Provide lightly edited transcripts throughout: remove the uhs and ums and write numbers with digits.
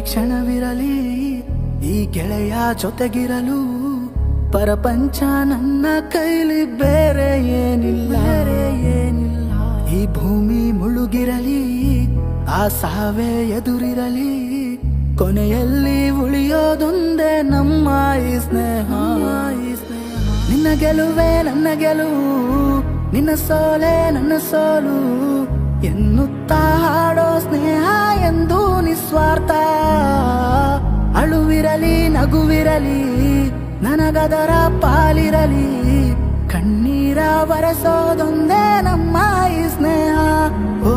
ಕ್ಷಣವಿರಲಿ ಈ ಗೆಳೆಯ ಜೊತೆಗಿರಲು ಪರಪಂಚ ನನ್ನ ಕೈಲಿ ಬೇರೆ ಏನಿಲ್ಲ ಈ ಭೂಮಿ ಮುಳುಗಿರಲಿ ಆ ಸಾವೇ ಎದುರಿರಲಿ ಕೊನೆಯಲ್ಲಿ ಉಳಿಯೋದೊಂದೇ ನಮ್ಮ ಈ ಸ್ನೇಹ ನಿನ್ನ ಗೆಲುವೆ ನನ್ನ ಗೆಲುವು ನಿನ್ನ ಸೋಲೆ ನನ್ನ ಸೋಲು ಎನ್ನುತ್ತಾ ಹಾಡೋ ಸ್ನೇಹ ಎಂದು ನಿಸ್ವಾರ್ಥ ಅಳುವಿರಲಿ ನಗುವಿರಲಿ ನನಗದರ ಪಾಲಿರಲಿ ಕಣ್ಣೀರ ಬರೆಸೋದೊಂದೇ ನಮ್ಮ ಈ ಸ್ನೇಹ ಓ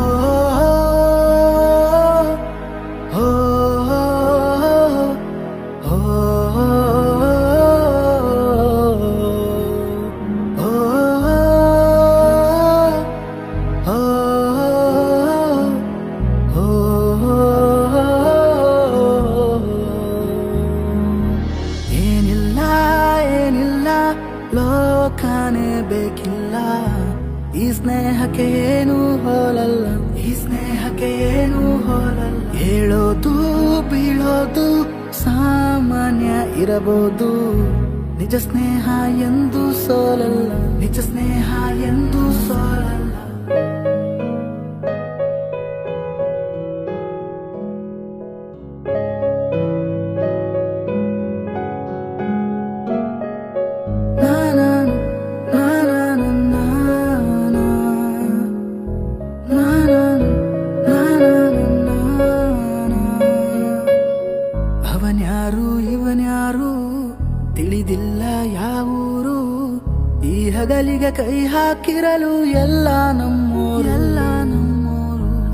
ಲೋಕನೇ ಬೇಕಿಲ್ಲ ಈ ಸ್ನೇಹಕ್ಕೆ ಏನು ಹೋಲಲ್ಲ ಈ ಸ್ನೇಹಕ್ಕೆ ಏನು ಹೋಲಲ್ಲ ಹೇಳೋದು ಬೀಳೋದು ಸಾಮಾನ್ಯ ಇರಬಹುದು ನಿಜ ಸ್ನೇಹ ಎಂದು ಸೋಲಲ್ಲ ನಿಜ ಸ್ನೇಹ ಎಂದು ಸೋಲಲ್ಲ ಅವನ್ಯಾರು ಇವನ್ಯಾರು ತಿಳಿದಿಲ್ಲ ಯಾವೂರು ಈ ಹಗಲಿಗೆ ಕೈ ಹಾಕಿರಲು ಎಲ್ಲ ನಮ್ಮೂರು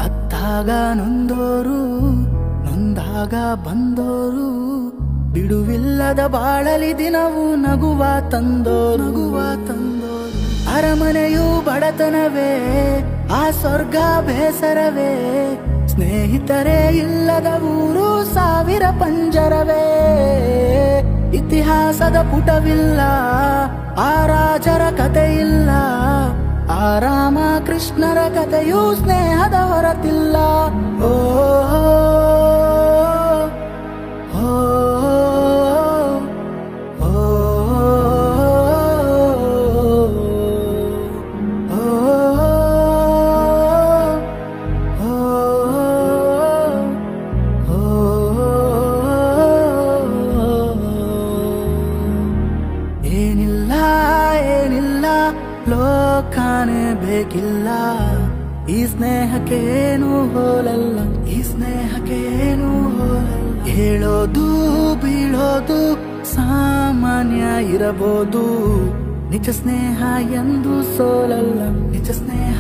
ಅತ್ತಾಗ ನೊಂದೋರು ನೊಂದಾಗ ಬಂದೋರು ಬಿಡುವಿಲ್ಲದ ಬಾಳಲಿ ದಿನವೂ ನಗುವ ತಂದೋರು ಅರಮನೆಯು ಬಡತನವೇ ಆ ಸ್ವರ್ಗ ಬೇಸರವೇ ಸ್ನೇಹಿತರೇ ಇಲ್ಲದ ಊರು ಸಾವಿರ ಪಂಜರವೇ ಇತಿಹಾಸದ ಪುಟವಿಲ್ಲ ಆ ರಾಜರ ಕತೆ ಇಲ್ಲ ಆ ರಾಮ ಕೃಷ್ಣರ ಕಥೆಯೂ ಸ್ನೇಹದ ಹೊರತಿಲ್ಲ ಓ ಲೋಕನೇ ಬೇಕಿಲ್ಲ ಈ ಸ್ನೇಹಕ್ಕೆ ಏನು ಹೋಲಲ್ಲ ಈ ಸ್ನೇಹಕ್ಕೆ ಏನು ಹೋಲಲ್ಲ ಹೇಳೋದು ಬೀಳೋದು ಸಾಮಾನ್ಯ ಇರಬಹುದು ನಿಜ ಸ್ನೇಹ ಎಂದು ಸೋಲಲ್ಲ ನಿಜ ಸ್ನೇಹ